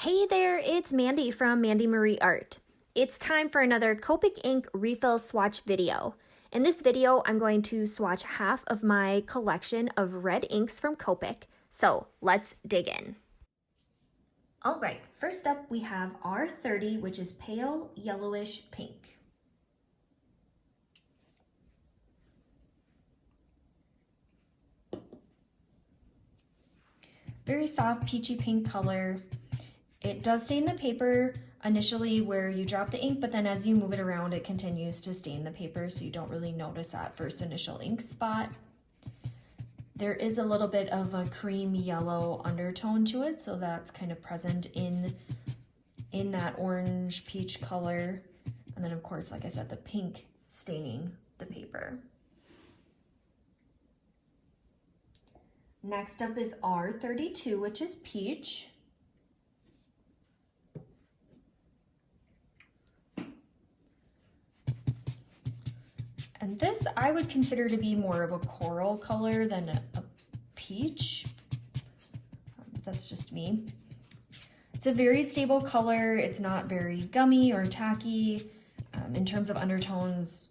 Hey there, it's Mandy from Mandy Marie Art. It's time for another Copic Ink refill swatch video. In this video, I'm going to swatch half of my collection of red inks from Copic. So let's dig in. All right, first up we have R30, which is pale yellowish pink. Very soft peachy pink color. It does stain the paper initially where you drop the ink, but then as you move it around, it continues to stain the paper, so you don't really notice that first initial ink spot. There is a little bit of a cream yellow undertone to it, so that's kind of present in that orange peach color. And then of course, like I said, the pink staining the paper. Next up is R32, which is peach. And this I would consider to be more of a coral color than a peach. That's just me. It's a very stable color. It's not very gummy or tacky. In terms of undertones,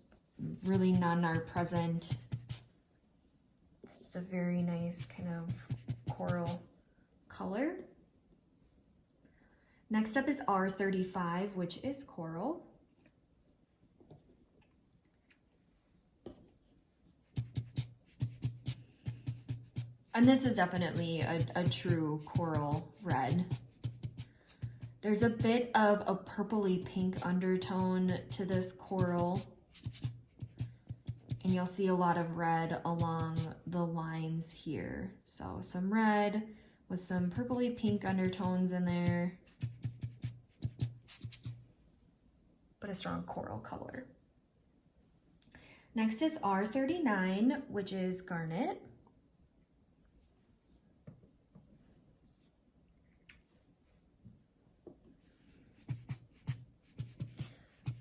really none are present. It's just a very nice kind of coral color. Next up is R35, which is coral. And this is definitely a true coral red. There's a bit of a purpley pink undertone to this coral. And you'll see a lot of red along the lines here. So some red with some purpley pink undertones in there, but a strong coral color. Next is R39, which is Garnet.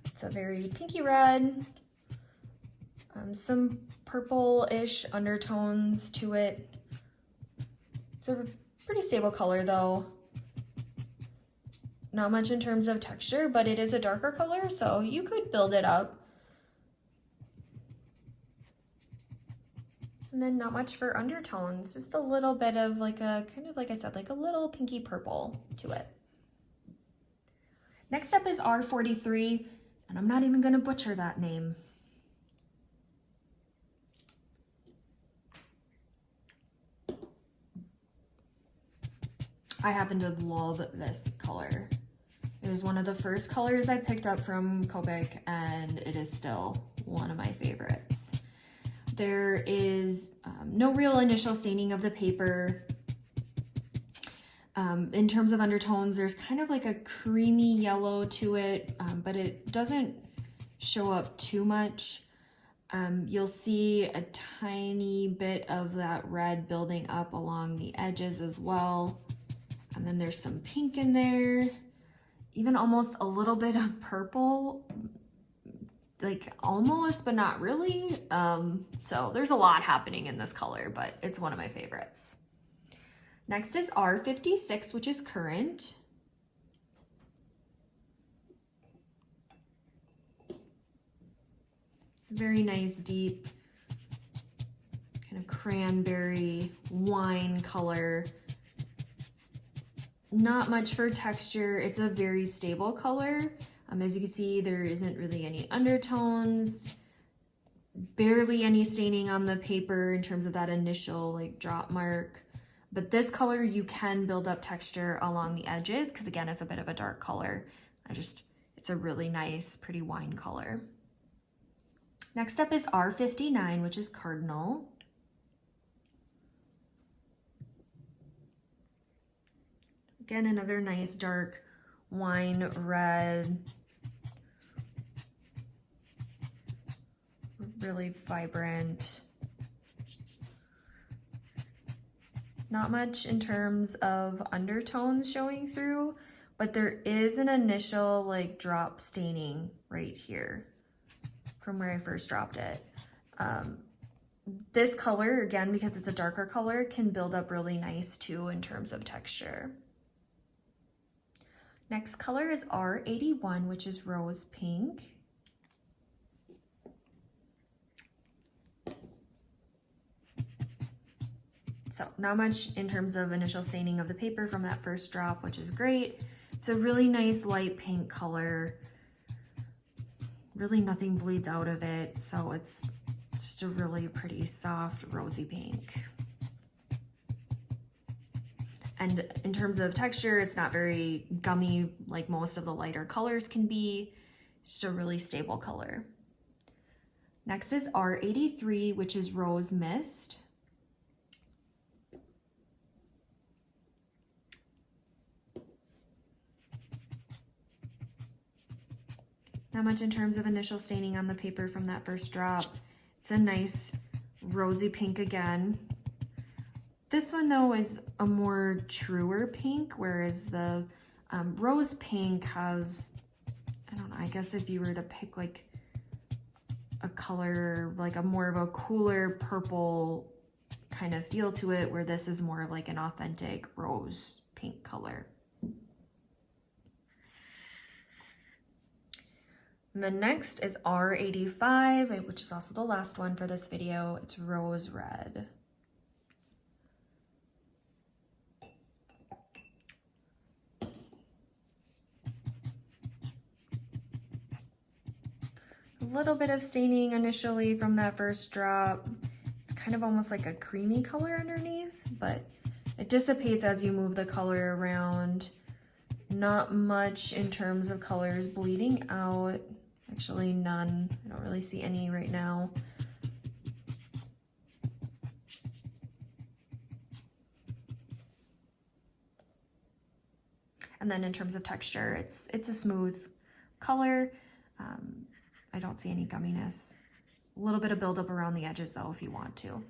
It's a very pinky red, some purple-ish undertones to it. It's a pretty stable color though. Not much in terms of texture, but it is a darker color, so you could build it up. And then not much for undertones, just a little bit of like a, kind of like I said, like a little pinky purple to it. Next up is R43. And I'm not even going to butcher that name. I happen to love this color. It was one of the first colors I picked up from Copic, and it is still one of my favorites. There is no real initial staining of the paper. In terms of undertones, there's kind of like a creamy yellow to it, but it doesn't show up too much. You'll see a tiny bit of that red building up along the edges as well. And then there's some pink in there, even almost a little bit of purple, like almost, but not really. So there's a lot happening in this color, but it's one of my favorites. Next is R56, which is Current. Very nice, deep, kind of cranberry wine color. Not much for texture. It's a very stable color. As you can see, there isn't really any undertones, barely any staining on the paper in terms of that initial like drop mark. But this color, you can build up texture along the edges because again, it's a bit of a dark color. It's a really nice, pretty wine color. Next up is R59, which is Cardinal. Again, another nice dark wine red. Really vibrant. Not much in terms of undertones showing through, but there is an initial like drop staining right here from where I first dropped it. This color, again, because it's a darker color, can build up really nice too in terms of texture. Next color is R81, which is rose pink. So not much in terms of initial staining of the paper from that first drop, which is great. It's a really nice light pink color. Really nothing bleeds out of it, so it's just a really pretty soft rosy pink. And in terms of texture, it's not very gummy like most of the lighter colors can be. It's just a really stable color. Next is R83, which is Rose Mist. Not much in terms of initial staining on the paper from that first drop. It's a nice rosy pink again. This one though is a more truer pink, whereas the rose pink has, I don't know, I guess if you were to pick like a color, like a more of a cooler purple kind of feel to it, where this is more of like an authentic rose pink color. And the next is R85, which is also the last one for this video. It's Rose Red. A little bit of staining initially from that first drop. It's kind of almost like a creamy color underneath, but it dissipates as you move the color around. Not much in terms of colors bleeding out. Actually, none. I don't really see any right now. And then in terms of texture, it's a smooth color. I don't see any gumminess. A little bit of buildup around the edges though, if you want to.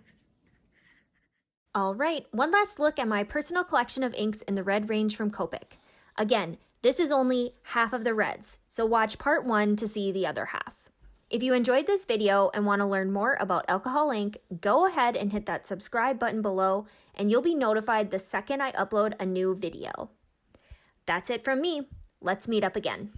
All right, one last look at my personal collection of inks in the red range from Copic. Again, this is only half of the reds, so watch part 1 to see the other half. If you enjoyed this video and want to learn more about alcohol ink, go ahead and hit that subscribe button below and you'll be notified the second I upload a new video. That's it from me. Let's meet up again.